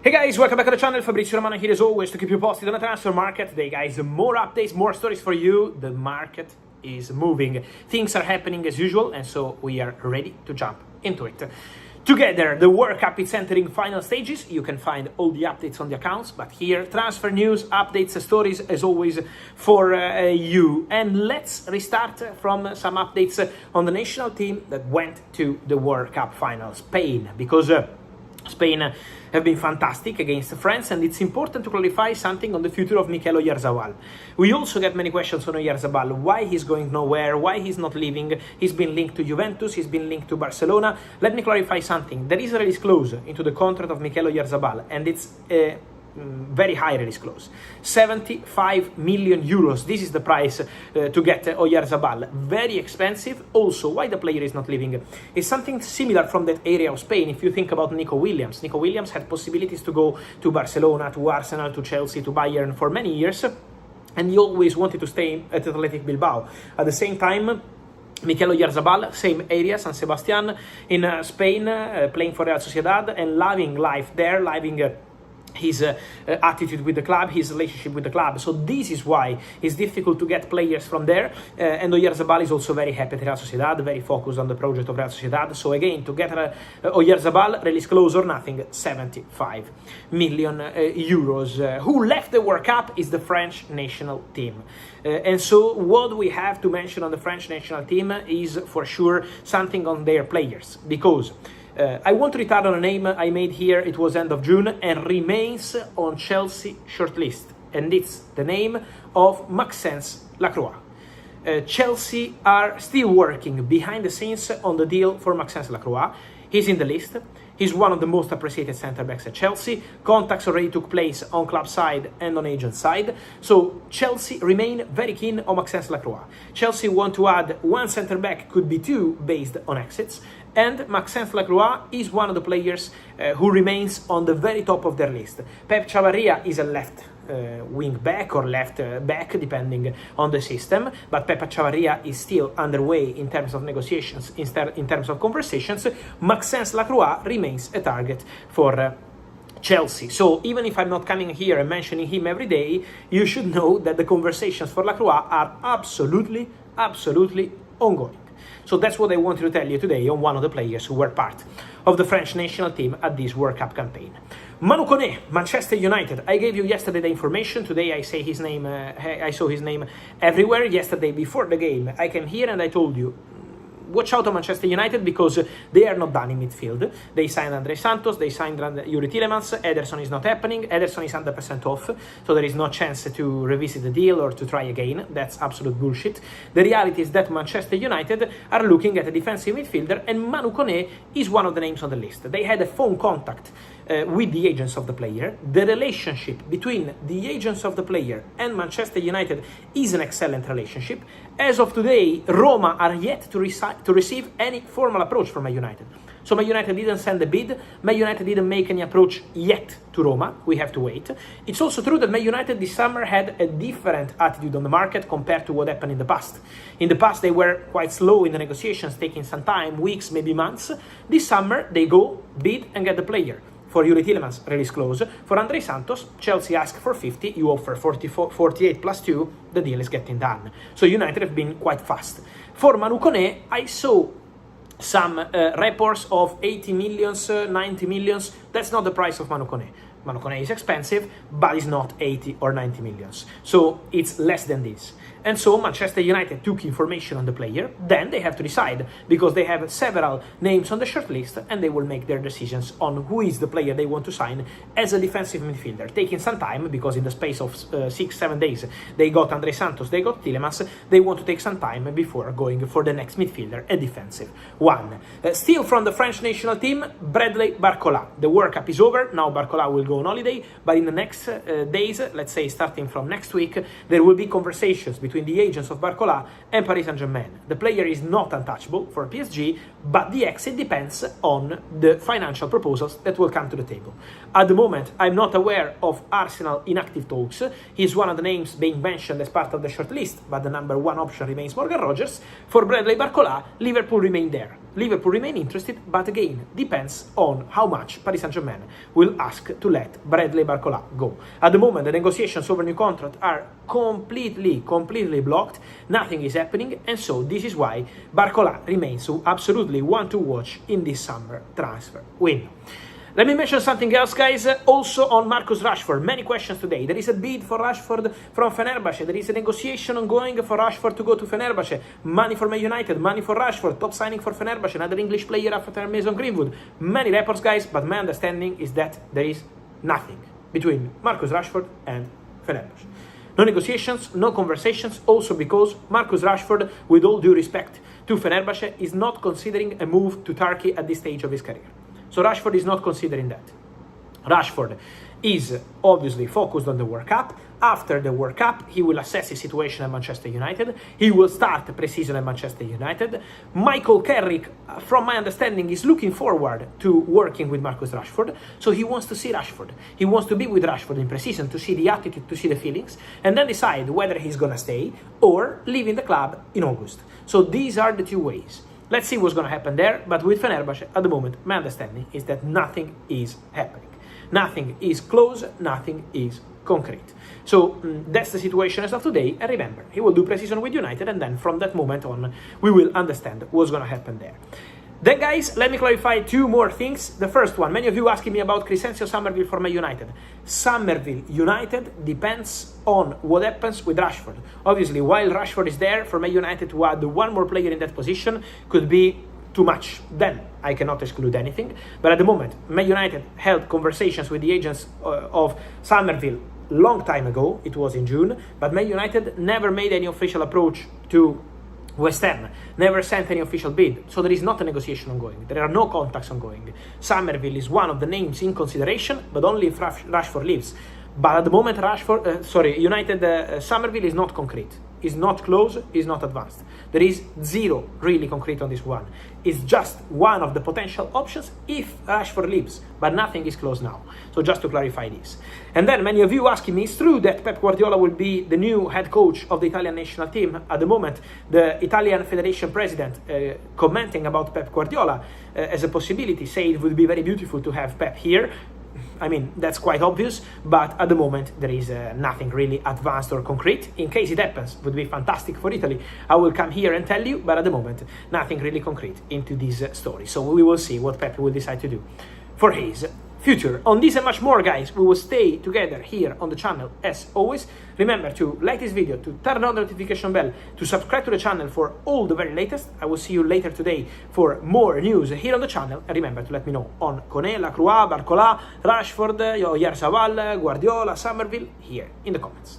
Hey guys, welcome back to the channel. Fabrizio Romano here as always to keep you posted on the transfer market. Today guys, more updates, more stories for you. The market is moving. Things are happening as usual, and so we are ready to jump into it. Together, the World Cup is entering final stages. You can find all the updates on the accounts, but here, transfer news, updates, stories as always for you. And let's restart from some updates on the national team that went to the World Cup final, Spain, because Spain have been fantastic against France, and it's important to clarify something on the future of Mikel Oyarzabal. We also get many questions on Oyarzabal, why he's going nowhere, why he's not leaving. He's been linked to Juventus, he's been linked to Barcelona. Let me clarify something. There is a release clause into the contract of Mikel Oyarzabal, and it's very high release clause, 75 million euros. This is the price to get Oyarzabal. Very expensive. Also, why the player is not leaving is something similar from that area of Spain. If you think about Nico Williams had possibilities to go to Barcelona, to Arsenal, to Chelsea, to Bayern for many years, and he always wanted to stay at Athletic Bilbao. At the same time, Mikel Oyarzabal, same area, San Sebastian in Spain, playing for Real Sociedad and loving life there, loving his attitude with the club, his relationship with the club. So this is why it's difficult to get players from there. And Oyarzabal is also very happy at Real Sociedad, very focused on the project of Real Sociedad. So again, to get Oyarzabal, release clause or nothing, 75 million euros. Who left the World Cup is the French national team. And so what we have to mention on the French national team is for sure something on their players, because I want to return on a name I made here. It was end of June and remains on Chelsea shortlist, and it's the name of Maxence Lacroix. Chelsea are still working behind the scenes on the deal for Maxence Lacroix. He's in the list. He's one of the most appreciated centre-backs at Chelsea. Contacts already took place on club side and on agent side. So Chelsea remain very keen on Maxence Lacroix. Chelsea want to add one centre-back, could be two, based on exits. And Maxence Lacroix is one of the players who remains on the very top of their list. Pep Chavarria is a left wing back or left back, depending on the system, but Pep Chavarria is still underway in terms of negotiations, in terms of conversations. Maxence Lacroix remains a target for Chelsea. So even if I'm not coming here and mentioning him every day, you should know that the conversations for Lacroix are absolutely ongoing. So that's what I wanted to tell you today on one of the players who were part of the French national team at this World Cup campaign. Manu Kone, Manchester United. I gave you yesterday the information. Today I say his name. I saw his name everywhere. Yesterday before the game, I came here and I told you, watch out on Manchester United because they are not done in midfield. They signed Andre Santos, they signed Yuri Tielemans. Ederson is not happening. Ederson is 100% off, so there is no chance to revisit the deal or to try again. That's absolute bullshit. The reality is that Manchester United are looking at a defensive midfielder, and Manu Kone is one of the names on the list. They had a phone contact with the agents of the player. The relationship between the agents of the player and Manchester United is an excellent relationship. As of today, Roma are yet to receive any formal approach from Man United. So Man United didn't send a bid, Man United didn't make any approach yet to Roma. We have to wait. It's also true that Man United this summer had a different attitude on the market compared to what happened in the past. In the past, they were quite slow in the negotiations, taking some time, weeks, maybe months. This summer, they go, bid and get the player. For Yuri Tielemans, release clause. For Andre Santos, Chelsea asked for 50, you offer 48 plus 2, the deal is getting done. So United have been quite fast. For Manu Kone, I saw some reports of 80 millions, 90 millions. That's not the price of Manu Kone. Manu Kone is expensive, but it's not 80 or 90 millions. So it's less than this. And so Manchester United took information on the player, then they have to decide, because they have several names on the shortlist, and they will make their decisions on who is the player they want to sign as a defensive midfielder, taking some time, because in the space of 6-7 days, they got Andre Santos, they got Tielemans. They want to take some time before going for the next midfielder, a defensive one. Still from the French national team, Bradley Barcola. The World Cup is over, now Barcola will go on holiday, but in the next days, let's say starting from next week, there will be conversations between the agents of Barcola and Paris Saint-Germain. The player is not untouchable for PSG, but the exit depends on the financial proposals that will come to the table. At the moment, I'm not aware of Arsenal in active talks. He's one of the names being mentioned as part of the shortlist, but the number one option remains Morgan Rogers. For Bradley Barcola, Liverpool remain there. Liverpool remain interested, but again, depends on how much Paris Saint-Germain will ask to let Bradley Barcola go. At the moment, the negotiations over new contract are completely blocked. Nothing is happening, and so this is why Barcola remains so absolutely one to watch in this summer transfer window. Let me mention something else, guys, also on Marcus Rashford. Many questions today. There is a bid for Rashford from Fenerbahce. There is a negotiation ongoing for Rashford to go to Fenerbahce. Money for Man United, money for Rashford, top signing for Fenerbahce, another English player after Mason Greenwood. Many reports, guys, but my understanding is that there is nothing between Marcus Rashford and Fenerbahce. No negotiations, no conversations, also because Marcus Rashford, with all due respect to Fenerbahce, is not considering a move to Turkey at this stage of his career. So Rashford is not considering that. Rashford is obviously focused on the World Cup. After the World Cup, he will assess his situation at Manchester United. He will start the pre-season at Manchester United. Michael Carrick, from my understanding, is looking forward to working with Marcus Rashford. So he wants to see Rashford. He wants to be with Rashford in pre-season to see the attitude, to see the feelings, and then decide whether he's going to stay or leave in the club in August. So these are the two ways. Let's see what's going to happen there, but with Fenerbahce, at the moment, my understanding is that nothing is happening. Nothing is close, nothing is concrete. So that's the situation as of today, and remember, he will do pre-season with United, and then from that moment on, we will understand what's going to happen there. Then, guys, let me clarify two more things. The first one, many of you asking me about Crescencio Somerville for Man United. Somerville United depends on what happens with Rashford. Obviously, while Rashford is there, for Man United to add one more player in that position could be too much. Then I cannot exclude anything. But at the moment, Man United held conversations with the agents of Somerville long time ago. It was in June. But Man United never made any official approach to West Ham, never sent any official bid, so there is not a negotiation ongoing. There are no contacts ongoing. Somerville is one of the names in consideration, but only if Rashford leaves. But at the moment, United Somerville is not concrete. Is not close, is not advanced. There is zero really concrete on this one. It's just one of the potential options if Rashford leaves, but nothing is close now. So just to clarify this. And then many of you asking me, it's true that Pep Guardiola will be the new head coach of the Italian national team. At the moment, the Italian Federation president commenting about Pep Guardiola as a possibility, say it would be very beautiful to have Pep here. I mean, that's quite obvious, but at the moment there is nothing really advanced or concrete. In case it happens, it would be fantastic for Italy. I will come here and tell you, but at the moment, nothing really concrete into this story. So we will see what Pep will decide to do for his future. On this and much more, guys, we will stay together here on the channel as always. Remember to like this video, to turn on the notification bell, to subscribe to the channel for all the very latest. I will see you later today for more news here on the channel. And remember to let me know on Kone, Lacroix, Barcola, Rashford, Oyarzabal, Guardiola, Somerville here in the comments.